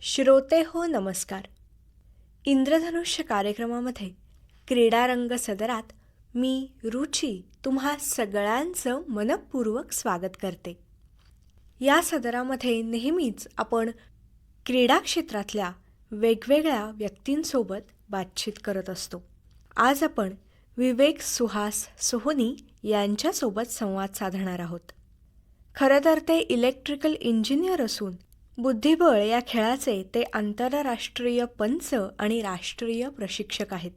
श्रोते हो नमस्कार. इंद्रधनुष्य कार्यक्रमामध्ये क्रीडारंग सदरात मी रुची तुम्हा सगळ्यांचं मनपूर्वक स्वागत करते. या सदरामध्ये नेहमीच आपण क्रीडा क्षेत्रातल्या वेगवेगळ्या व्यक्तींसोबत बातचीत करत असतो. आज आपण विवेक सुहास सोहनी यांच्यासोबत संवाद साधणार आहोत. खरं तर ते इलेक्ट्रिकल इंजिनियर असून बुद्धिबळ या खेळाचे ते आंतरराष्ट्रीय पंच आणि राष्ट्रीय प्रशिक्षक आहेत.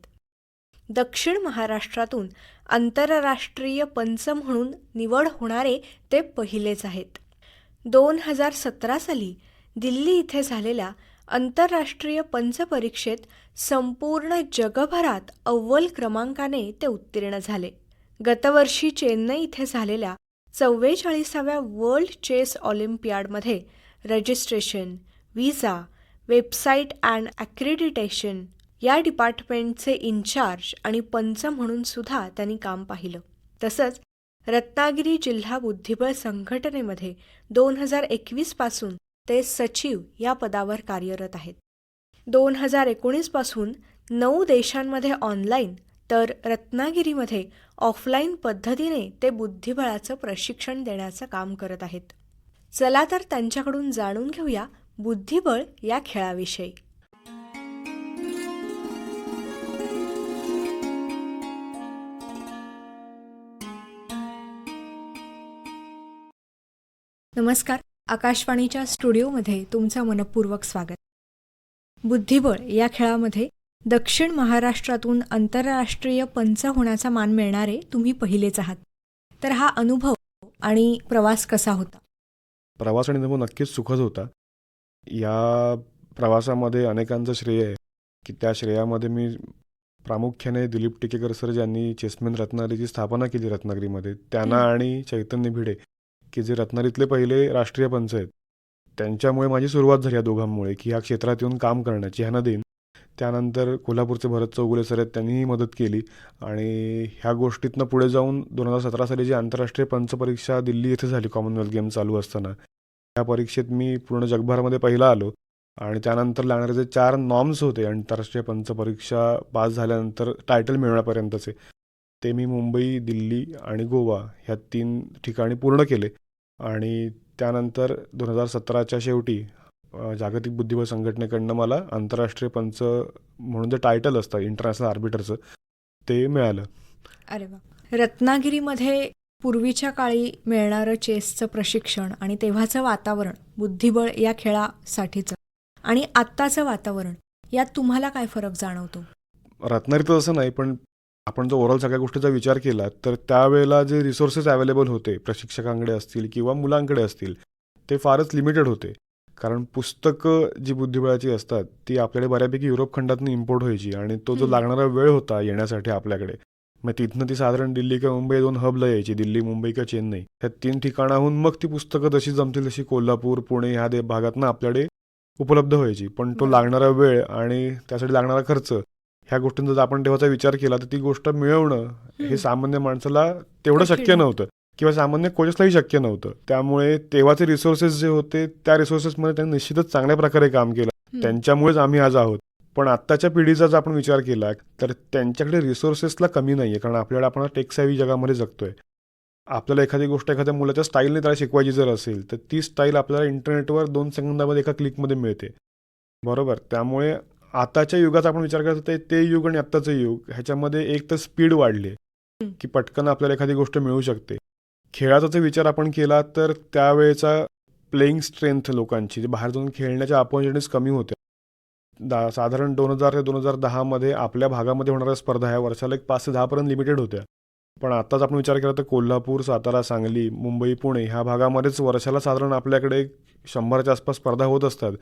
दक्षिण महाराष्ट्रातून आंतरराष्ट्रीय पंच म्हणून निवड होणारे ते पहिलेच आहेत. 2017 साली दिल्ली इथे झालेल्या आंतरराष्ट्रीय पंच परीक्षेत संपूर्ण जगभरात अव्वल क्रमांकाने ते उत्तीर्ण झाले. गतवर्षी चेन्नई इथे झालेल्या 44व्या वर्ल्ड चेस ऑलिम्पियाडमध्ये registration, visa, website and accreditation या डिपार्टमेंटचे इन्चार्ज आणि पंच म्हणून सुद्धा त्यांनी काम पाहिलं. तसंच रत्नागिरी जिल्हा बुद्धिबळ संघटनेमध्ये 2021 पासून ते सचिव या पदावर कार्यरत आहेत. 2019 पासून 9 देशांमध्ये ऑनलाईन तर रत्नागिरीमध्ये ऑफलाईन पद्धतीने ते बुद्धिबळाचं प्रशिक्षण देण्याचं काम करत आहेत. चला तर त्यांच्याकडून जाणून घेऊया बुद्धिबळ या खेळाविषयी. नमस्कार. आकाशवाणीच्या स्टुडिओमध्ये तुमचं मनपूर्वक स्वागत. बुद्धिबळ या खेळामध्ये दक्षिण महाराष्ट्रातून आंतरराष्ट्रीय पंच होण्याचा मान मिळणारे तुम्ही पहिलेच आहात. तर हा अनुभव आणि प्रवास कसा होता? प्रवास आणि अनुभव नक्कीच सुखद होता. या प्रवासामध्ये अनेकांचं श्रेय आहे की त्या श्रेयामध्ये मी प्रामुख्याने दिलीप टिकेकर सर ज्यांनी चेसमॅन रत्नागिरीची स्थापना केली रत्नागिरीमध्ये, त्यांना आणि चैतन्य भिडे की जे रत्नागिरीतले पहिले राष्ट्रीय पंच आहेत, त्यांच्यामुळे माझी सुरुवात झाली या दोघांमुळे की ह्या क्षेत्रात येऊन काम करण्याची, ह्यांना देईन. त्यानंतर कोल्हापूरचे भरत चौगुले सर आहेत, त्यांनीही मदत केली आणि ह्या गोष्टीतनं पुढे जाऊन 2017 साली जी आंतरराष्ट्रीय पंच परीक्षा दिल्ली येथे झाली कॉमनवेल्थ गेम चालू असताना, त्या परीक्षेत मी पूर्ण जगभरामध्ये पहिला आलो. आणि त्यानंतर लागणारे जे 4 नॉर्म्स होते आंतरराष्ट्रीय पंच परीक्षा पास झाल्यानंतर टायटल मिळवण्यापर्यंतचे, ते मी मुंबई, दिल्ली आणि गोवा ह्या 3 ठिकाणी पूर्ण केले. आणि त्यानंतर 2017च्या शेवटी जागतिक बुद्धिबळ संघटनेकडनं मला आंतरराष्ट्रीय पंच म्हणून जे टायटल असतं इंटरनॅशनल आर्बिटरचं, ते मिळालं. अरे वा. रत्नागिरीमध्ये पूर्वीच्या काळी मिळणारं चेसचं प्रशिक्षण आणि तेव्हाचं वातावरण बुद्धिबळ या खेळासाठीचं आणि आत्ताचं वातावरण, यात तुम्हाला काय फरक जाणवतो? रत्नागिरीत असं नाही, पण आपण जो ओव्हरऑल सगळ्या गोष्टीचा विचार केला तर त्यावेळेला जे रिसोर्सेस अवेलेबल होते प्रशिक्षकांकडे असतील किंवा मुलांकडे असतील, ते फारच लिमिटेड होते. कारण पुस्तकं जी बुद्धिबळाची असतात ती आपल्याकडे बऱ्यापैकी युरोप खंडातून इम्पोर्ट व्हायची आणि तो जो लागणारा वेळ होता येण्यासाठी आपल्याकडे, मग तिथनं ती साधारण दिल्ली किंवा मुंबई 2 हबला यायची, दिल्ली, मुंबई किंवा चेन्नई, ह्या 3 ठिकाणाहून मग ती पुस्तकं जशी जमतील तशी कोल्हापूर, पुणे ह्या भागातनं आपल्याकडे उपलब्ध व्हायची. पण तो लागणारा वेळ आणि त्यासाठी लागणारा खर्च, ह्या गोष्टींचा जर आपण तेव्हाचा विचार केला तर ती गोष्ट मिळवणं हे सामान्य माणसाला तेवढं शक्य नव्हतं किंवा सामान्य कोचेसलाही शक्य नव्हतं. त्यामुळे तेव्हाचे रिसोर्सेस जे होते त्या रिसोर्सेसमध्ये त्यांनी निश्चितच चांगल्या प्रकारे काम केलं. त्यांच्यामुळेच आम्ही आज आहोत. पण आत्ताच्या पिढीचा जर आपण विचार केला तर त्यांच्याकडे रिसोर्सेसला कमी नाही आहे. कारण आपल्याला आपण टेक सेव्ही जगामध्ये जगतोय. आपल्याला एखादी गोष्ट एखाद्या मुलाच्या स्टाईलने त्याला शिकवायची जर असेल तर ती स्टाईल आपल्याला इंटरनेटवर 2 सेकंदामध्ये एका क्लिकमध्ये मिळते, बरोबर. त्यामुळे आताच्या युगाचा आपण विचार करतो ते युग आणि आत्ताचं युग, ह्याच्यामध्ये एक तर स्पीड वाढली आहे की पटकन आपल्याला एखादी गोष्ट मिळू शकते. खेळाचा जर विचार आपण केला तर त्यावेळेचा प्लेईंग स्ट्रेंथ लोकांची, जे बाहेर जाऊन खेळण्याच्या ऑपॉर्च्युनिटीज कमी होत्या. साधारण 2000 ते 2010 मध्ये आपल्या भागामध्ये होणाऱ्या स्पर्धा ह्या वर्षाला 5 ते 10 पर्यंत लिमिटेड होत्या. पण आत्ताच आपण विचार केला तर कोल्हापूर, सातारा, सांगली, मुंबई, पुणे ह्या भागामध्येच वर्षाला साधारण आपल्याकडे 100च्या आसपास स्पर्धा होत असतात.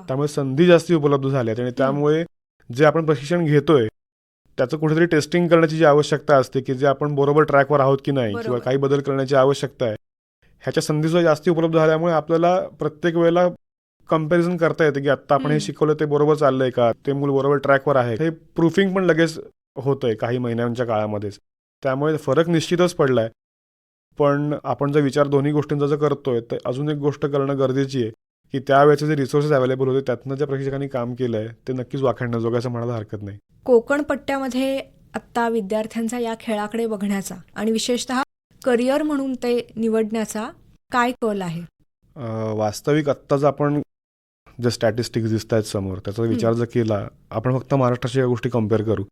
त्यामुळे संधी जास्ती उपलब्ध झाल्या आणि त्यामुळे जे आपण प्रशिक्षण घेतोय त्याचं कुठेतरी टेस्टिंग करण्याची जी आवश्यकता असते की जे आपण बरोबर ट्रॅकवर आहोत की नाही किंवा काही बदल करण्याची आवश्यकता आहे, ह्याच्या संधीसुद्धा जास्ती उपलब्ध झाल्यामुळे आपल्याला प्रत्येक वेळेला कंपॅरिझन करता येतं की आत्ता आपण हे शिकवलं ते बरोबर चाललंय का, ते मूल बरोबर ट्रॅकवर आहे, हे प्रूफिंग पण लगेच होतंय काही महिन्यांच्या काळामध्येच. त्यामुळे फरक निश्चितच पडलाय. पण आपण जर विचार दोन्ही गोष्टींचा जर करतोय तर अजून एक गोष्ट करणं गरजेची आहे की त्यावेळेचे जे रिसोर्सेस अवेलेबल होते त्यातनं ज्या प्रशिक्षकांनी काम केलं आहे ते नक्कीच वाखाणण्याजोगं असं म्हणायला हरकत नाही. कोकण पट्ट्यामध्ये आत्ता विद्यार्थ्यांचा या खेळाकडे बघण्याचा आणि विशेषतः करिअर म्हणून ते निवडण्याचा काय कल आहे? वास्तविक आत्ताच आपण जे स्टॅटिस्टिक्स दिसत आहेत समोर त्याचा विचार जर केला, आपण फक्त महाराष्ट्राच्या या गोष्टी कम्पेअर करू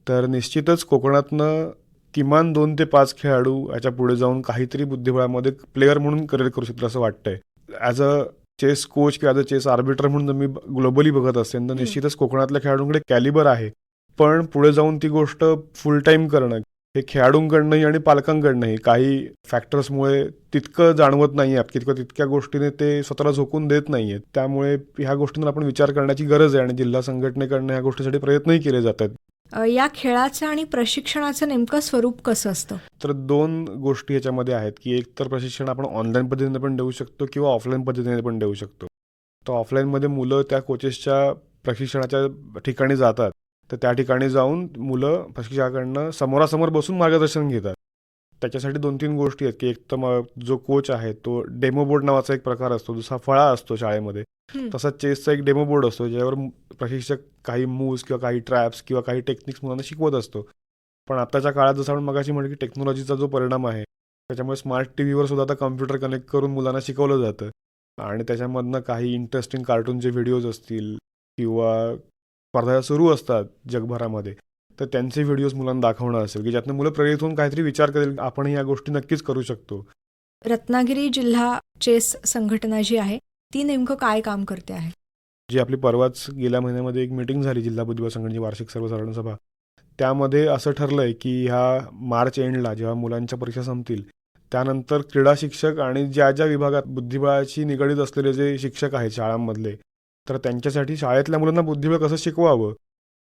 तर निश्चितच कोकणातनं किमान 2 ते 5 खेळाडू याच्या पुढे जाऊन काहीतरी बुद्धिबळामध्ये प्लेअर म्हणून करिअर करू शकतील असं वाटतंय. ॲज अ चेस कोच किंवा ॲज अ चेस आर्बिटर म्हणून जर मी ग्लोबली बघत असेल तर निश्चितच कोकणातल्या खेळाडूंकडे कॅलिबर आहे. पण पुढे जाऊन ती गोष्ट फुल टाईम करणं हे खेळाडूंकडनंही आणि पालकांकडनंही काही फॅक्टर्समुळे तितकं जाणवत नाही आहे, तितक्या गोष्टीने ते स्वतःला झोकून देत नाही आहेत. त्यामुळे ह्या गोष्टींवर आपण विचार करण्याची गरज आहे आणि जिल्हा संघटनेकडनं ह्या गोष्टीसाठी प्रयत्नही केले जातात. या खेळाचं आणि प्रशिक्षणाचं नेमकं स्वरूप कसं असतं? तर 2 गोष्टी ह्याच्यामध्ये आहेत की एक तर प्रशिक्षण आपण ऑनलाईन पद्धतीने पण देऊ शकतो किंवा ऑफलाईन पद्धतीने पण देऊ शकतो. तर ऑफलाईनमध्ये मुलं त्या कोचेसच्या प्रशिक्षणाच्या ठिकाणी जातात. तर त्या ठिकाणी जाऊन मुलं प्रशिक्षकाकडनं समोरासमोर बसून मार्गदर्शन घेतात. त्याच्यासाठी 2-3 गोष्टी आहेत की एक तर मग जो कोच आहे तो डेमो बोर्ड नावाचा एक प्रकार असतो, जसा फळा असतो शाळेमध्ये, तसा चेसचा एक डेमो बोर्ड असतो ज्यावर प्रशिक्षक काही मूव्स किंवा काही ट्रॅप्स किंवा काही टेक्निक्स मुलांना शिकवत असतो. पण आताच्या काळात जसं आपण मगाशी म्हटलं की टेक्नॉलॉजीचा जो परिणाम आहे त्याच्यामुळे स्मार्ट टीव्हीवर सुद्धा आता कम्प्युटर कनेक्ट करून मुलांना शिकवलं जातं आणि त्याच्यामधनं काही इंटरेस्टिंग कार्टूनचे व्हिडिओज असतील किंवा स्पर्धा सुरू असतात जगभरामध्ये तर त्यांचे व्हिडिओज मुलांना दाखवणं असेल की ज्यातनं मुलं प्रेरित होऊन काहीतरी विचार करेल आपण या गोष्टी नक्कीच करू शकतो. रत्नागिरी जिल्हा चेस संघटना जी आहे ती नेमकं काय काम करते आहे? जी आपली परवाच गेल्या महिन्यामध्ये एक मीटिंग झाली जिल्हा बुद्धिबळ संघटनेची वार्षिक सर्वसाधारण सभा. त्यामध्ये असं ठरलंय की ह्या मार्च एंडला जेव्हा मुलांच्या परीक्षा संपतील त्यानंतर क्रीडा शिक्षक आणि ज्या ज्या विभागात बुद्धिबळाशी निगडीत असलेले जे शिक्षक आहेत शाळांमधले तर त्यांच्यासाठी शाळेतल्या मुलांना बुद्धिबळ कसं शिकवावं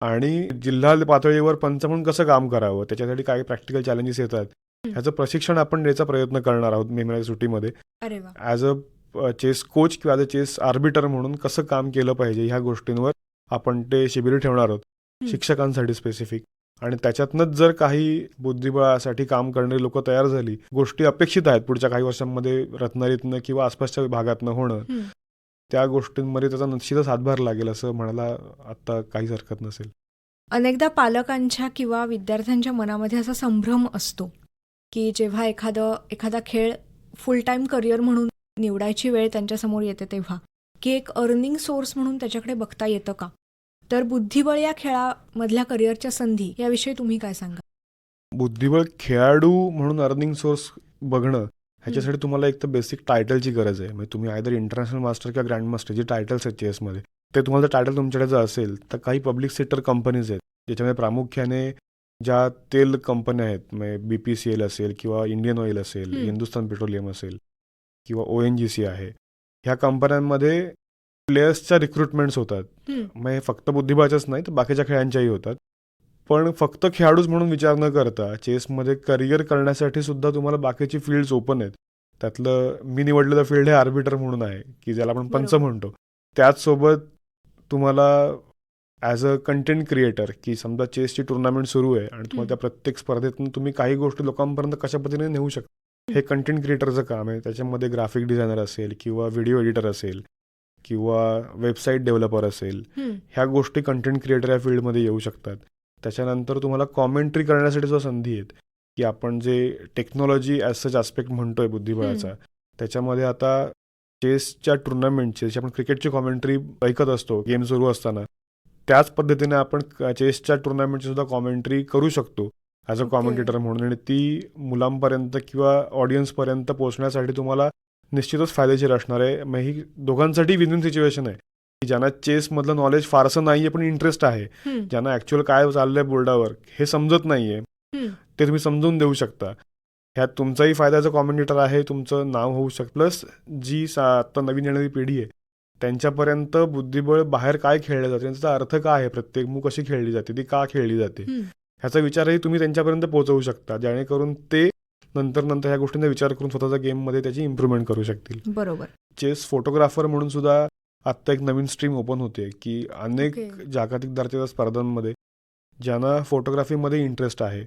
आणि जिल्हा पातळीवर पंच म्हणून कसं काम करावं त्याच्यासाठी काही प्रॅक्टिकल चॅलेंजेस येतात ह्याचं प्रशिक्षण आपण द्यायचा प्रयत्न करणार आहोत मे महिन्याच्या सुट्टीमध्ये. अरे वा. ॲज अ चेस कोच किंवा ॲज अ चेस आर्बिटर म्हणून कसं काम केलं पाहिजे ह्या गोष्टींवर आपण ते शिबिर ठेवणार आहोत शिक्षकांसाठी स्पेसिफिक. आणि त्याच्यातनंच जर काही बुद्धिबळासाठी काम करणारी लोक तयार झाली, गोष्टी अपेक्षित आहेत पुढच्या काही वर्षांमध्ये रत्नागिरीतनं किंवा आसपासच्या भागातनं होणं, त्या गोष्टींमध्ये त्याचा निश्चितच हातभार लागेल असं म्हणायला आता काहीच हरकत नसेल. अनेकदा पालकांच्या किंवा विद्यार्थ्यांच्या मनामध्ये असा संभ्रम असतो की जेव्हा एखादा खेळ फुल टाईम करिअर म्हणून निवडायची वेळ त्यांच्यासमोर येते तेव्हा की एक अर्निंग सोर्स म्हणून त्याच्याकडे बघता येतं का? तर बुद्धिबळ या खेळामधल्या करिअरच्या संधी याविषयी तुम्ही काय सांगा? बुद्धिबळ खेळाडू म्हणून अर्निंग सोर्स बघणं ह्याच्यासाठी तुम्हाला एक तर बेसिक टायटलची गरज आहे. म्हणजे तुम्ही आयदर इंटरनॅशनल मास्टर किंवा ग्रँड मास्टर जे टायटल्स आहेत चेसमध्ये ते तुम्हाला जर टायटल तुमच्याकडे जर असेल तर काही पब्लिक सेक्टर कंपनीज आहेत ज्याच्यामध्ये प्रामुख्याने ज्या तेल कंपन्या आहेत म्हणजे BPCL असेल किंवा इंडियन ऑइल असेल, हिंदुस्थान पेट्रोलियम असेल किंवा ONGC आहे, ह्या कंपन्यांमध्ये प्लेयर्सच्या रिक्रुटमेंट्स होतात. म्हणजे फक्त बुद्धिबळाच्याच नाही तर बाकीच्या खेळांच्याही होतात. पण फक्त खेळाडूच म्हणून विचार न करता चेसमध्ये करिअर करण्यासाठी सुद्धा तुम्हाला बाकीची फील्ड्स ओपन आहेत. त्यातलं मी निवडलेलं फील्ड हे आर्बिटर म्हणून आहे की ज्याला आपण पंच म्हणतो. त्याचसोबत तुम्हाला ॲज अ कंटेंट क्रिएटर की समजा चेसची टुर्नामेंट सुरू आहे आणि तुम्हाला त्या प्रत्येक स्पर्धेतून तुम्ही काही गोष्टी लोकांपर्यंत कशा पद्धतीने नेऊ शकता, हे कंटेंट क्रिएटरचं काम आहे. त्याच्यामध्ये ग्राफिक डिझायनर असेल किंवा व्हिडिओ एडिटर असेल किंवा वेबसाईट डेव्हलपर असेल, ह्या गोष्टी कंटेंट क्रिएटर या फील्डमध्ये येऊ शकतात. त्याच्यानंतर तुम्हाला कॉमेंट्री करण्यासाठी सुद्धा संधी आहेत की आपण जे टेक्नॉलॉजी ॲज सच ॲस्पेक्ट म्हणतोय बुद्धिबळाचा, त्याच्यामध्ये आता चेसच्या टुर्नामेंटची जशी आपण क्रिकेटची कॉमेंट्री ऐकत असतो गेम सुरू असताना, त्याच पद्धतीने आपण चेसच्या टुर्नामेंटची सुद्धा कॉमेंट्री करू शकतो ॲज अ कॉमेंटेटर म्हणून. आणि ती मुलांपर्यंत किंवा ऑडियन्सपर्यंत पोहोचण्यासाठी तुम्हाला निश्चितच फायदेशीर असणार आहे. मग ही दोघांसाठी विन विन सिच्युएशन आहे की ज्यांना चेसमधलं नॉलेज फारसं नाही आहे पण इंटरेस्ट आहे, ज्यांना ॲक्च्युअल काय चाललं आहे बोर्डावर हे समजत नाही आहे, ते तुम्ही समजून देऊ शकता. ह्यात तुमचाही फायद्याचं कॉमेंटेटर आहे, तुमचं नाव होऊ शकतं. प्लस जी आता नवीन येणारी पिढी आहे त्यांच्यापर्यंत बुद्धिबळ बाहेर काय खेळलं जाते, त्याचा अर्थ काय आहे, प्रत्येक मूव कशी खेळली जाते, ती का खेळली जाते, ह्याचा विचारही तुम्ही त्यांच्यापर्यंत पोहोचवू शकता, जेणेकरून ते नंतर ह्या गोष्टींचा विचार करून स्वतःच्या गेममध्ये त्याची इम्प्रूव्हमेंट करू शकतील. बरोबर. चेस फोटोग्राफर म्हणून सुद्धा आत्ता एक नवीन स्ट्रीम ओपन होते की अनेक जागतिक दर्जाच्या स्पर्धांमध्ये ज्यांना फोटोग्राफीमध्ये इंटरेस्ट आहे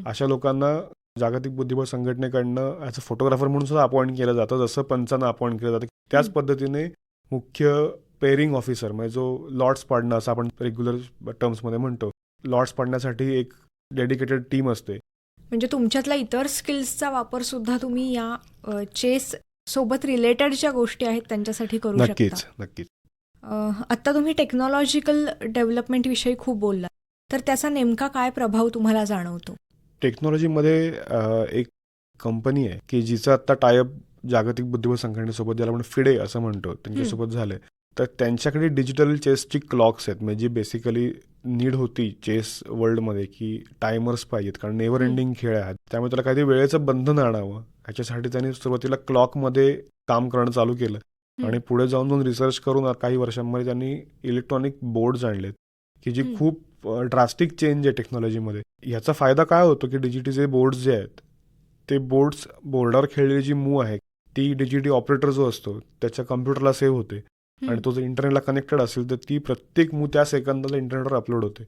अशा लोकांना जागतिक बुद्धिबळ संघटनेकडनं ॲज अ फोटोग्राफर म्हणून सुद्धा अपॉइंट केलं जातं, जसं पंचांना अपॉइंट केलं जातं. त्याच पद्धतीने मुख्य पेअरिंग ऑफिसर म्हणजे जो लॉट्स पाडणं असं आपण रेग्युलर टर्म्समध्ये म्हणतो, लॉट्स पाडण्यासाठी एक डेडिकेटेड टीम असते. म्हणजे तुमच्यातल्या इतर स्किल्सचा वापर सुद्धा तुम्ही या चेस सोबत रिलेटेड ज्या गोष्टी आहेत त्यांच्यासाठी करू शकता. नक्कीच. आत्ता तुम्ही टेक्नॉलॉजिकल डेव्हलपमेंटविषयी खूप बोलला, तर त्याचा नेमका काय प्रभाव तुम्हाला जाणवतो? टेक्नॉलॉजीमध्ये एक कंपनी आहे की जिचं आत्ता टायअप जागतिक बुद्धिबळ संघटनेसोबत, ज्याला आपण फिडे असं म्हणतो, त्यांच्यासोबत झालंय. तर त्यांच्याकडे डिजिटल चेसची क्लॉक्स आहेत, म्हणजे जी बेसिकली नीड होती चेस वर्ल्डमध्ये की टायमर्स पाहिजेत, कारण नेव्हर एंडिंग खेळ आहे. त्यामुळे त्याला काहीतरी वेळेचं बंधन आणावं, ह्याच्यासाठी त्यांनी सुरुवातीला क्लॉकमध्ये काम करणं चालू केलं. आणि पुढे जाऊन रिसर्च करून काही वर्षांमध्ये त्यांनी इलेक्ट्रॉनिक बोर्ड्स आणलेत की जी खूप ड्रास्टिक चेंज आहे टेक्नॉलॉजीमध्ये. ह्याचा फायदा काय होतो की डिजिटीचे बोर्ड्स जे आहेत ते बोर्ड्स, बोर्डावर खेळलेली जी मूव आहे ती डिजिटी ऑपरेटर जो असतो त्याच्या कम्प्युटरला सेव्ह होते, आणि तो जर इंटरनेटला कनेक्टेड असेल तर ती प्रत्येक मूव त्या सेकंदाला इंटरनेटवर अपलोड होते.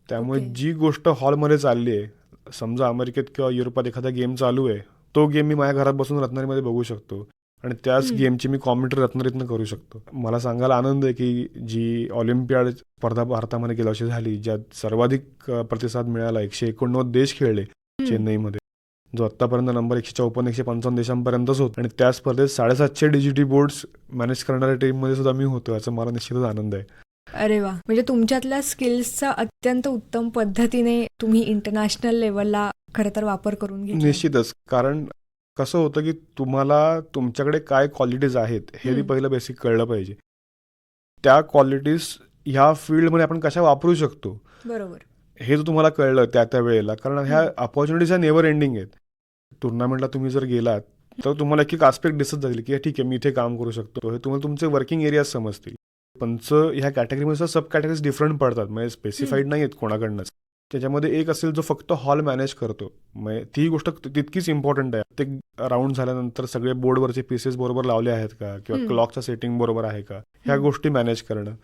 त्यामुळे जी गोष्ट हॉलमध्ये चालली आहे, समजा अमेरिकेत किंवा युरोपात एखादा गेम चालू आहे, तो गेम मी माझ्या घरात बसून रत्नागिरीमध्ये बघू शकतो आणि त्याच गेमची मी कॉमेंट्री रत्नागिरीतनं करू शकतो. मला सांगायला आनंद आहे की जी ऑलिम्पियाड स्पर्धा भारतामध्ये गेल्या वर्षी झाली, ज्यात सर्वाधिक प्रतिसाद मिळाला, 189 देश खेळले चेन्नईमध्ये, जो आत्तापर्यंत नंबर 154 155 देशांपर्यंतच होता. आणि त्या स्पर्धेत 750 डिजिटी बोर्ड्स मॅनेज करणाऱ्या टीममध्ये सुद्धा मी होतो, याचा मला निश्चितच आनंद आहे. अरे वा, म्हणजे तुमच्यातल्या स्किल्सचा अत्यंत उत्तम पद्धतीने तुम्ही इंटरनॅशनल लेवलला खरं तर वापर करून घेतला. निश्चितच, कारण कसं होतं की तुम्हाला तुमच्याकडे काय क्वालिटीज आहेत हे पहिलं बेसिक कळलं पाहिजे. त्या क्वालिटीज ह्या फील्डमध्ये आपण कशा वापरू शकतो, बरोबर, हे जर तुम्हाला कळलं त्या वेळेला, कारण ह्या अपॉर्च्युनिटीज ह्या नेव्हर एंडिंग आहेत. टुर्नामेंटला तुम्ही जर गेलात तर तुम्हाला एक आस्पेक्ट दिसत जाईल की ठीक आहे, मी इथे काम करू शकतो, हे तुम्हाला तुमचे वर्किंग एरियाज समजतील. पंच ह्या कॅटेगरीमध्ये सब कॅटेगरीज डिफरंट पडतात, म्हणजे स्पेसिफाईड नाही आहेत कोणाकडनंच. त्याच्यामध्ये एक असेल जो फक्त हॉल मॅनेज करतो, म्हणजे ती गोष्ट तितकीच इम्पॉर्टंट आहे. ते राऊंड झाल्यानंतर सगळे बोर्डवरचे पीसेस बरोबर लावले आहेत का, किंवा क्लॉकचं सेटिंग बरोबर आहे का, ह्या गोष्टी मॅनेज करणं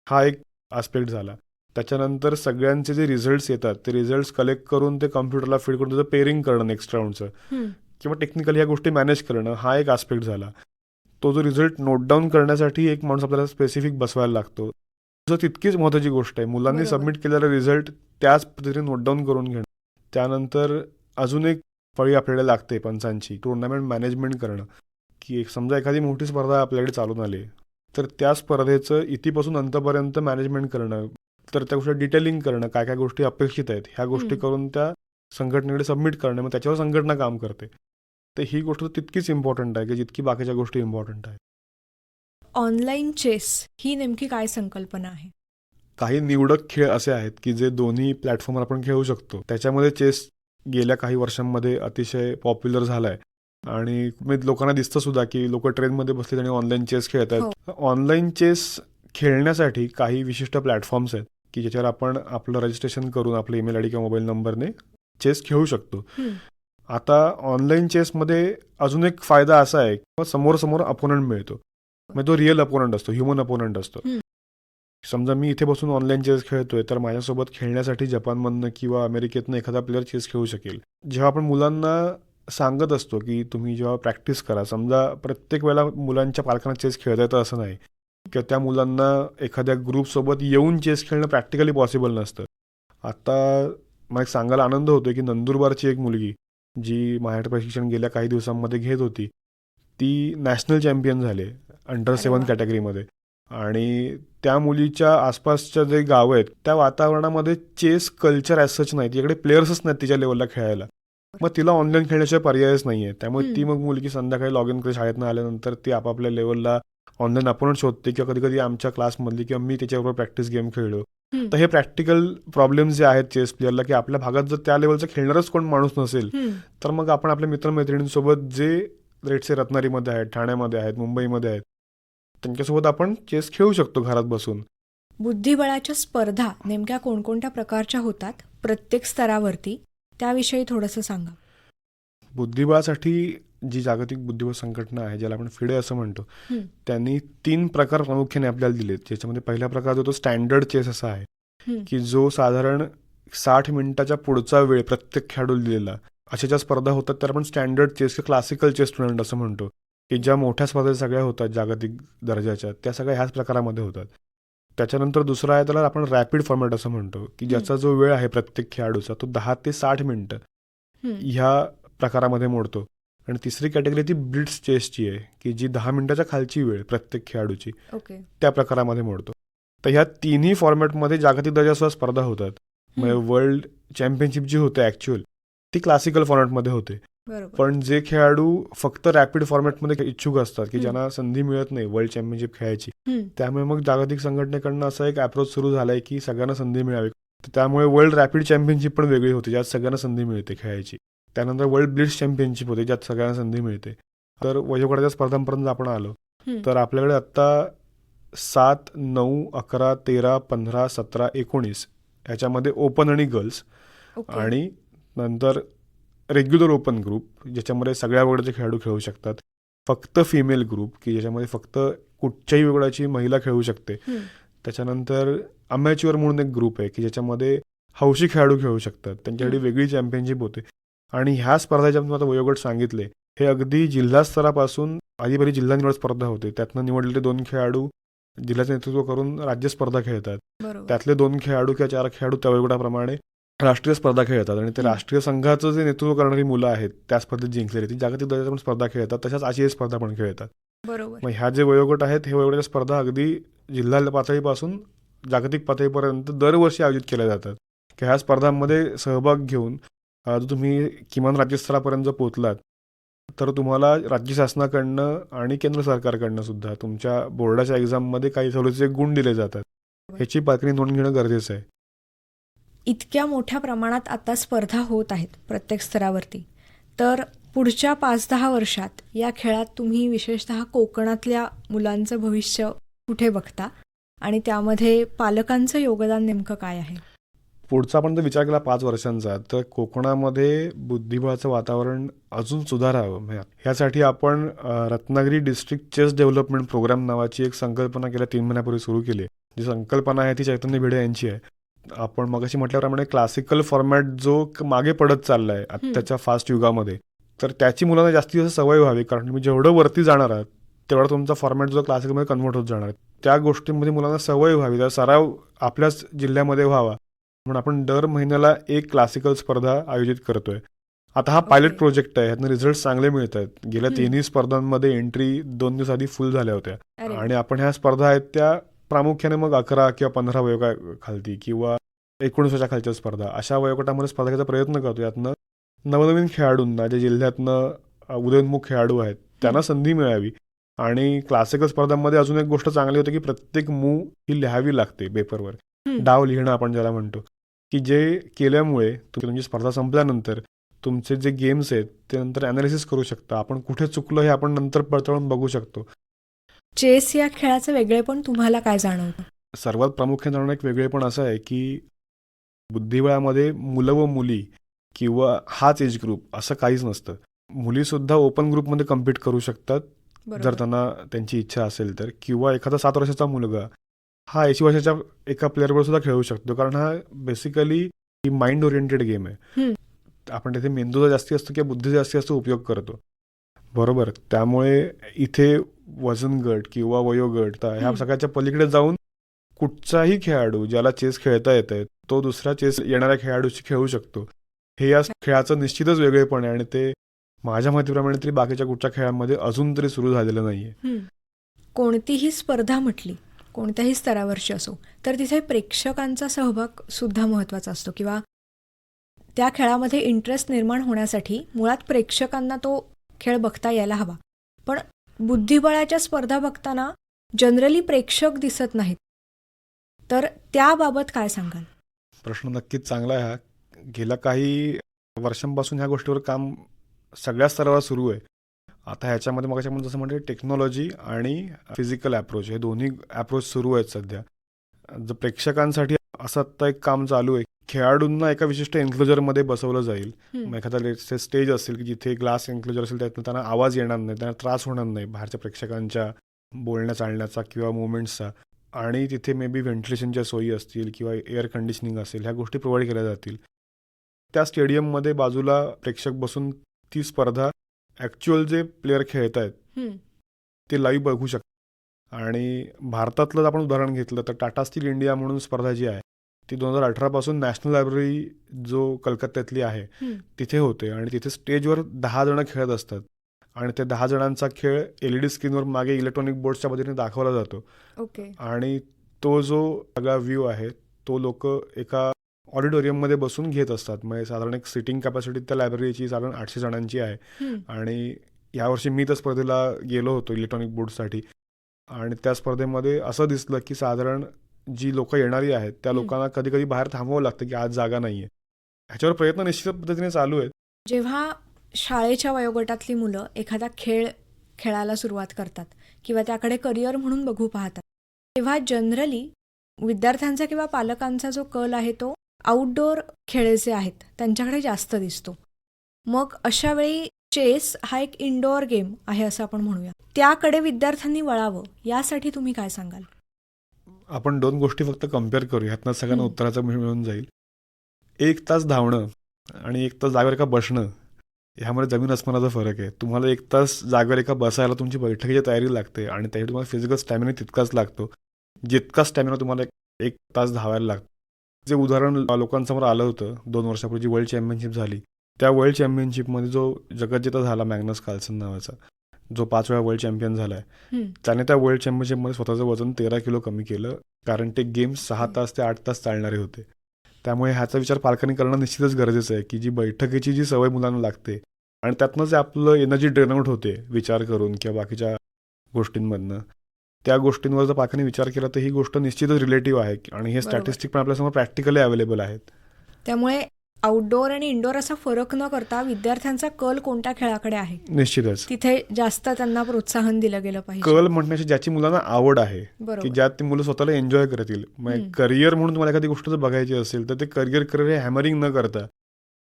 हा एक आस्पेक्ट झाला. त्याच्यानंतर सगळ्यांचे जे रिझल्ट्स येतात ते रिझल्ट्स कलेक्ट करून ते कम्प्युटरला फीड करून त्याचं पेअरिंग करणं नेक्स्ट राऊंडचं, किंवा टेक्निकली ह्या गोष्टी मॅनेज करणं, हा एक आस्पेक्ट झाला. तो जो रिझल्ट नोट डाऊन करण्यासाठी एक माणूस आपल्याला स्पेसिफिक बसवायला लागतो, जो तितकीच महत्त्वाची गोष्ट आहे. मुलांनी सबमिट केलेला रिझल्ट त्याच पद्धतीने नोट डाऊन करून घेणं. त्यानंतर अजून एक फळी आपल्याला लागते पंचांची, टुर्नामेंट मॅनेजमेंट करणं. की एक समजा एखादी मोठी स्पर्धा आपल्याकडे चालून आली, तर त्या स्पर्धेचं इथपासून अंतपर्यंत मॅनेजमेंट करणं, तर त्या गोष्टी डिटेलिंग करणं, काय काय गोष्टी अपेक्षित आहेत ह्या गोष्टी करून त्या संघटनेकडे सबमिट करणं, मग त्याच्यावर संघटना काम करते. तर ही गोष्ट तितकीच इम्पॉर्टंट आहे की जितकी बाकीच्या गोष्टी इम्पॉर्टंट आहेत. ऑनलाईन चेस ही नेमकी काय संकल्पना आहे? काही निवडक खेळ असे आहेत की जे दोन्ही प्लॅटफॉर्मवर आपण खेळू शकतो. त्याच्यामध्ये चेस गेल्या काही वर्षांमध्ये अतिशय पॉप्युलर झालाय, आणि लोकांना दिसतं सुद्धा की लोक ट्रेनमध्ये बसलेत आणि ऑनलाईन चेस खेळतात. ऑनलाईन चेस खेळण्यासाठी काही विशिष्ट प्लॅटफॉर्म्स आहेत की ज्याच्यावर आपण आपलं रजिस्ट्रेशन करून आपलं ईमेल आयडी किंवा मोबाईल नंबरने चेस खेळू शकतो. आता ऑनलाईन चेसमध्ये अजून एक फायदा असा आहे की समोर अपोनंट मिळतो, म्हणजे तो रिअल अपोनंट असतो, ह्युमन अपोनंट असतो. समजा मी इथे बसून ऑनलाईन चेस खेळतोय, तर माझ्यासोबत खेळण्यासाठी जपानमधनं किंवा अमेरिकेतनं एखादा प्लेअर चेस खेळू शकेल. जेव्हा आपण मुलांना सांगत असतो की तुम्ही जेव्हा प्रॅक्टिस करा, समजा प्रत्येक वेळेला मुलांच्या पालकांना चेस खेळता येतं असं नाही, किंवा त्या मुलांना एखाद्या ग्रुपसोबत येऊन चेस खेळणं प्रॅक्टिकली पॉसिबल नसतं. आता मला एक सांगायला आनंद होतो की नंदुरबारची एक मुलगी जी माझ्याकडे प्रशिक्षण गेल्या काही दिवसांमध्ये घेत होती, ती नॅशनल चॅम्पियन झाले अंडर 7 कॅटेगरीमध्ये. आणि त्या मुलीच्या आसपासच्या जे गावं आहेत त्या वातावरणामध्ये चेस कल्चर ॲज सच नाही, तिकडे प्लेयर्सच नाहीत तिच्या लेवलला खेळायला. मग तिला ऑनलाईन खेळण्याशिवाय पर्यायच नाही आहे. त्यामुळे ती मग मुलगी संध्याकाळी लॉग इन करते शाळेतनं आल्यानंतर, ती आपापल्या लेवलला ऑनलाईन अपोनंट शोधते, किंवा कधी कधी आमच्या क्लासमधली किंवा मी त्याच्याबरोबर प्रॅक्टिस गेम खेळलो. तर हे प्रॅक्टिकल प्रॉब्लेम्स जे आहेत चेस प्लेअरला, की आपल्या भागात जर त्या लेवलचं खेळणारच कोण माणूस नसेल, तर मग आपण आपल्या मित्रमैत्रिणींसोबत जे रेटचे रत्नागिरीमध्ये आहेत, ठाण्यामध्ये आहेत, मुंबईमध्ये आहेत, त्यांच्यासोबत आपण चेस खेळू शकतो घरात बसून. बुद्धिबळाच्या स्पर्धा नेमक्या कोणकोणत्या प्रकारच्या होतात प्रत्येक स्तरावरती, त्याविषयी थोडंसं सांगा. बुद्धिबळासाठी जी जागतिक बुद्धिबळ संघटना आहे, ज्याला आपण फिडे असं म्हणतो, त्यांनी 3 प्रकार प्रामुख्याने आपल्याला दिलेत. ज्याच्यामध्ये पहिला प्रकार जो तो स्टँडर्ड चेस असा आहे की जो साधारण 60 मिनिटाच्या पुढचा वेळ प्रत्येक खेळाडूला दिलेला, अशा ज्या स्पर्धा होतात तर आपण स्टँडर्ड चेस किंवा क्लासिकल चेस टुर्नामेंट असं म्हणतो. की ज्या मोठ्या स्पर्धा सगळ्या होतात जागतिक दर्जाच्या, त्या सगळ्या ह्याच प्रकारामध्ये होतात. त्याच्यानंतर दुसरा आहे, त्याला आपण रॅपिड फॉर्मॅट असं म्हणतो, की ज्याचा जो वेळ आहे प्रत्येक खेळाडूचा तो 10 ते 60 मिनिटं ह्या प्रकारामध्ये मोडतो. आणि तिसरी कॅटेगरी ती ब्लिट्झ चेसची आहे, की जी 10 मिनिटाच्या खालची वेळ प्रत्येक खेळाडूची ओके. त्या प्रकारामध्ये मोडतो. तर ह्या तिन्ही फॉर्मॅटमध्ये जागतिक दर्जासुद्धा स्पर्धा होतात. म्हणजे वर्ल्ड चॅम्पियनशिप जी होते ॲक्च्युअल ती क्लासिकल फॉर्मॅटमध्ये होते. बरोबर. पण जे खेळाडू फक्त रॅपिड फॉर्मॅटमध्ये इच्छुक असतात, की हम्म. ज्यांना संधी मिळत नाही वर्ल्ड चॅम्पियनशिप खेळायची, हम्म. त्यामुळे मग जागतिक संघटनेकडनं असा एक अप्रोच सुरू झालाय की सगळ्यांना संधी मिळावी. तर त्यामुळे वर्ल्ड रॅपिड चॅम्पियनशिप पण वेगळी होती, ज्यात सगळ्यांना संधी मिळते खेळायची. त्यानंतर वर्ल्ड ब्लिट्झ चॅम्पियनशिप होते, ज्यात सगळ्यांना संधी मिळते. तर वयोगटाच्या स्पर्धांपर्यंत आपण आलो. तर आपल्याकडे आत्ता 7, 9, 11, 13, 15, 17, 19 ह्याच्यामध्ये ओपन आणि गर्ल्स, ओके. आणि नंतर रेग्युलर ओपन ग्रुप ज्याच्यामध्ये सगळ्या वयोगटाचे खेळाडू खेळू शकतात. फक्त फिमेल ग्रुप की ज्याच्यामध्ये फक्त कुठच्याही वयोगटाची महिला खेळू शकते. त्याच्यानंतर अमॅच्युअर म्हणून एक ग्रुप आहे की ज्याच्यामध्ये हौशी खेळाडू खेळू शकतात, त्यांच्यासाठी वेगळी चॅम्पियनशिप होते. आणि ह्या स्पर्धा ज्या मी आता वयोगट सांगितले हे अगदी जिल्हा स्तरापासून आधी जिल्हा निवड स्पर्धा होते, त्यातनं निवडलेले 2 खेळाडू जिल्ह्याचं नेतृत्व करून राज्य स्पर्धा खेळतात. बरोबर. त्यातले 2 खेळाडू किंवा 4 खेळाडू त्या वयोगटाप्रमाणे राष्ट्रीय स्पर्धा खेळतात. आणि ते राष्ट्रीय संघाचं जे नेतृत्व करणारी मुलं आहेत त्या स्पर्धेत जिंकलेली ती जागतिक दर्जाच्या पण स्पर्धा खेळतात, तशाच आशियाई स्पर्धा पण खेळतात. बरोबर. मग ह्या जे वयोगट आहेत हे वयोगटाच्या स्पर्धा अगदी जिल्हा पातळीपासून जागतिक पातळीपर्यंत दरवर्षी आयोजित केल्या जातात. की ह्या स्पर्धांमध्ये सहभाग घेऊन जर तुम्ही किमान राज्यस्तरापर्यंत जर पोहोचलात तर तुम्हाला राज्य शासनाकडनं आणि केंद्र सरकारकडनं सुद्धा तुमच्या बोर्डाच्या एक्झाममध्ये काही सवलतीचे गुण दिले जातात. ह्याची बातमी नोंद घेणं गरजेचं आहे. इतक्या मोठ्या प्रमाणात आता स्पर्धा होत आहेत प्रत्येक स्तरावरती, तर पुढच्या 5-10 वर्षात या खेळात तुम्ही विशेषतः कोकणातल्या मुलांचं भविष्य कुठे बघता आणि त्यामध्ये पालकांचं योगदान नेमकं काय आहे? पुढचा आपण जर विचार केला 5 वर्षांचा, तर कोकणामध्ये बुद्धिबळाचं वातावरण अजून सुधारावं ह्यासाठी आपण Ratnagiri district chess development programme नावाची एक संकल्पना गेल्या 3 महिन्यापूर्वी सुरू केली आहे. जी संकल्पना आहे ती चैतन्य भिडे यांची आहे. आपण मगाशी म्हटल्याप्रमाणे क्लासिकल फॉर्मॅट जो मागे पडत चालला आहे आत्ताच्या फास्ट युगामध्ये, तर त्याची मुलांना जास्तीत जास्त सवय व्हावी. कारण तुम्ही जेवढं वरती जाणार आहात तेवढा तुमचा फॉर्मॅट जो क्लासिकलमध्ये कन्व्हर्ट होत जाणार आहे. त्या गोष्टींमध्ये मुलांना सवय व्हावी, त्या सराव आपल्याच जिल्ह्यामध्ये व्हावा म्हणून आपण दर महिन्याला एक क्लासिकल स्पर्धा आयोजित करतोय. आता हा पायलट प्रोजेक्ट आहे, ह्यातनं रिझल्ट चांगले मिळत आहेत. गेल्या 3ही स्पर्धांमध्ये एंट्री 2 दिवस आधी फुल झाल्या होत्या. आणि आपण ह्या स्पर्धा आहेत त्या प्रामुख्याने मग 11 किंवा 15 वयोगटाखालती किंवा 19 खालच्या स्पर्धा अशा वयोगटामध्ये स्पर्धा घ्यायचा प्रयत्न करतो. यातनं नवनवीन खेळाडूंना जे जिल्ह्यातनं उदयोन्मुख खेळाडू आहेत त्यांना संधी मिळावी. आणि क्लासिकल स्पर्धांमध्ये अजून एक गोष्ट चांगली होती की प्रत्येक मूव ही लिहावी लागते पेपरवर. डाव लिहिणं आपण ज्याला म्हणतो, की जे केल्यामुळे तुमची स्पर्धा संपल्यानंतर तुमचे जे गेम्स आहेत ते नंतर अनालिसिस करू शकता. आपण कुठे चुकलो हे आपण नंतर पडताळून बघू शकतो. चेस या खेळाचं वेगळेपण तुम्हाला काय जाणवतं? सर्वात प्रामुख्याने जाणवणं एक वेगळेपण असं आहे की बुद्धिबळामध्ये मुलं व मुली किंवा हाच एज ग्रुप असं काहीच नसतं. मुलीसुद्धा ओपन ग्रुपमध्ये कम्पीट करू शकतात जर त्यांना त्यांची इच्छा असेल तर, किंवा एखादा 7 वर्षाचा मुलगा हा 80 वर्षाच्या एका प्लेअरबरोबर सुद्धा खेळू शकतो. कारण हा बेसिकली माइंड ओरिएंटेड गेम आहे. आपण तिथे मेंदूचा जास्ती असतो किंवा बुद्धीचा जास्ती असतो उपयोग करतो, बरोबर. त्यामुळे इथे वजन गट किंवा वयोगट ह्या सगळ्याच्या पलीकडे जाऊन कुठचाही खेळाडू ज्याला चेस खेळता येत आहे तो दुसऱ्या चेस येणाऱ्या खेळाडूशी खेळू शकतो. हे या खेळाचं निश्चितच वेगळेपण आहे आणि ते माझ्या माहितीप्रमाणे तरी बाकीच्या कुठच्या खेळांमध्ये अजून तरी सुरू झालेलं नाहीये. कोणतीही स्पर्धा म्हटली कोणत्याही स्तरावरची असो तर तिथे प्रेक्षकांचा सहभाग सुद्धा महत्त्वाचा असतो, किंवा त्या खेळामध्ये इंटरेस्ट निर्माण होण्यासाठी मुळात प्रेक्षकांना तो खेळ बघता यायला हवा. पण बुद्धिबळाच्या स्पर्धा बघताना जनरली प्रेक्षक दिसत नाहीत, तर त्याबाबत काय सांगाल? प्रश्न नक्कीच चांगला आहे हा. गेल्या काही वर्षांपासून ह्या गोष्टीवर काम सगळ्या स्तरावर सुरू आहे. आता ह्याच्यामध्ये मग जसं म्हणजे टेक्नॉलॉजी आणि फिजिकल अप्रोच हे दोन्ही अप्रोच सुरू आहेत सध्या. जर प्रेक्षकांसाठी असं आत्ता एक काम चालू आहे, खेळाडूंना एका विशिष्ट एन्क्लोजरमध्ये बसवलं जाईल. मग एखादा स्टेज असेल की जिथे ग्लास एन्क्लोजर असेल, त्यातनं त्यांना आवाज येणार नाही, त्यांना त्रास होणार नाही बाहेरच्या प्रेक्षकांच्या बोलण्या चालण्याचा किंवा मुवमेंट्सचा. आणि तिथे मे बी व्हेंटिलेशनच्या सोयी असतील किंवा एअर कंडिशनिंग असेल, ह्या गोष्टी प्रोव्हाइड केल्या जातील. त्या स्टेडियममध्ये बाजूला प्रेक्षक बसून ती स्पर्धा ॲक्च्युअल जे प्लेयर खेळत आहेत ते लाईव्ह बघू शकता. आणि भारतातलं आपण उदाहरण घेतलं तर टाटा स्टील इंडिया म्हणून स्पर्धा जी आहे ती 2018 पासून नॅशनल लायब्ररी जो कलकत्त्यातली आहे तिथे होते. आणि तिथे स्टेजवर 10 जण खेळत असतात आणि त्या 10 जणांचा खेळ LED स्क्रीनवर मागे इलेक्ट्रॉनिक बोर्ड्सच्या पद्धतीने दाखवला जातो. ओके. आणि तो जो सगळा व्ह्यू आहे तो लोक एका ऑडिटोरियममध्ये बसून घेत असतात. म्हणजे साधारण एक सिटिंग कॅपॅसिटी त्या लायब्ररीची साधारण 800 जणांची आहे. आणि यावर्षी मी त्या स्पर्धेला गेलो होतो इलेक्ट्रॉनिक बोर्डसाठी. आणि त्या स्पर्धेमध्ये असं दिसलं की साधारण जी लोक येणारी आहेत त्या लोकांना कधी कधी बाहेर थांबवावं लागतं की आज जागा नाही आहे. ह्याच्यावर प्रयत्न निश्चित पद्धतीने चालू आहेत. जेव्हा शाळेच्या वयोगटातली मुलं एखादा खेळ खेळायला सुरुवात करतात किंवा त्याकडे करिअर म्हणून बघू पाहतात, तेव्हा जनरली विद्यार्थ्यांचा किंवा पालकांचा जो कल आहे तो आउटडोअर खेळ जे आहेत त्यांच्याकडे जास्त दिसतो. मग अशा वेळी चेस हा एक इनडोअर गेम आहे असं आपण म्हणूया, त्याकडे विद्यार्थ्यांनी वळावं यासाठी तुम्ही काय सांगाल? आपण 2 गोष्टी फक्त कम्पेअर करू, ह्यातनं सगळ्यांना उत्तराचं मिळून जाईल. 1 तास धावणं आणि 1 तास जागेवर एका बसणं ह्यामध्ये जमीन अस्मानाचा फरक आहे. तुम्हाला 1 तास जागेवर एका बसायला तुमची बैठकीची तयारी लागते आणि त्यासाठी तुम्हाला फिजिकल स्टॅमिना तितकाच लागतो जितका स्टॅमिना तुम्हाला 1 तास धावायला लागतो. जे उदाहरण लोकांसमोर आलं होतं 2 वर्षापूर्वी जी वर्ल्ड चॅम्पियनशिप झाली, त्या वर्ल्ड चॅम्पियनशिपमध्ये जो जगज्जेता झाला मॅग्नस कार्लसन नावाचा, जो 5 वेळा वर्ल्ड चॅम्पियन झालाय, त्याने त्या वर्ल्ड चॅम्पियनशिपमध्ये स्वतःचं वजन 13 किलो कमी केलं. कारण ते गेम्स 6 तास ते 8 तास चालणारे होते. त्यामुळे ह्याचा विचार पालकांनी करणं निश्चितच गरजेचं आहे की जी बैठकीची जी सवय मुलांना लागते आणि त्यातनं जे आपलं एनर्जी ड्रेन आउट होते विचार करून किंवा बाकीच्या गोष्टींमधनं, त्या गोष्टींवर जर पालकांनी विचार केला तर ही गोष्ट निश्चितच रिलेटिव्ह आहे. आणि हे स्टॅटिस्टिक पण आपल्यासमोर प्रॅक्टिकली अवेलेबल आहेत. त्यामुळे आउटडोअर आणि इनडोअर असा फरक न करता विद्यार्थ्यांचा कल कोणत्या खेळाकडे आहे निश्चितच तिथे जास्त त्यांना प्रोत्साहन दिलं गेलं पाहिजे. कल म्हणण्याची ज्याची मुलांना आवड आहे की ज्यात ती मुलं स्वतःला एन्जॉय करतील. म्हणजे करिअर म्हणून तुम्हाला एखादी गोष्ट जर बघायची असेल तर ते करिअर हे हॅमरिंग न करता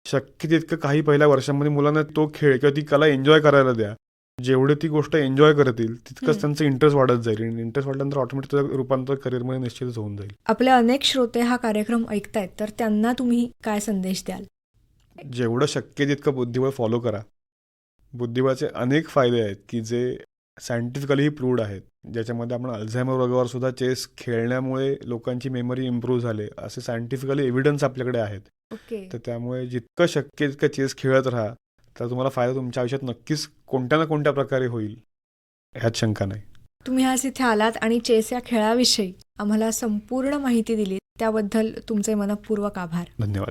शक्य तितकं काही पहिल्या वर्षांमध्ये मुलांना तो खेळ किंवा ती कला एन्जॉय करायला द्या. जेवढे ती गोष्ट एन्जॉय करतील तितकंच त्यांचं इंटरेस्ट वाढत जाईल आणि इंटरेस्ट वाढल्यानंतर ऑटोमॅटिक रूपांतर करिअरमध्ये निश्चितच होऊन जाईल. आपले अनेक श्रोते हा कार्यक्रम ऐकतायत तर त्यांना तुम्ही काय संदेश द्याल? जेवढं शक्य तितकं बुद्धिबळ फॉलो करा. बुद्धिबळाचे अनेक फायदे आहेत की जे सायंटिफिकली प्रूव्ड आहेत, ज्याच्यामध्ये आपण अल्झायमर रोगावर सुद्धा चेस खेळण्यामुळे लोकांची मेमरी इम्प्रूव्ह झाले असे सायंटिफिकली एव्हिडन्स आपल्याकडे आहेत. तर त्यामुळे जितकं शक्य तितकं चेस खेळत राहा तर तुम्हाला फायदा तुमच्या आयुष्यात नक्कीच कोणत्या ना कोणत्या प्रकारे होईल, ह्यात शंका नाही. तुम्ही आज इथे आलात आणि चेस या खेळाविषयी आम्हाला संपूर्ण माहिती दिली त्याबद्दल तुमचे मनपूर्वक आभार. धन्यवाद.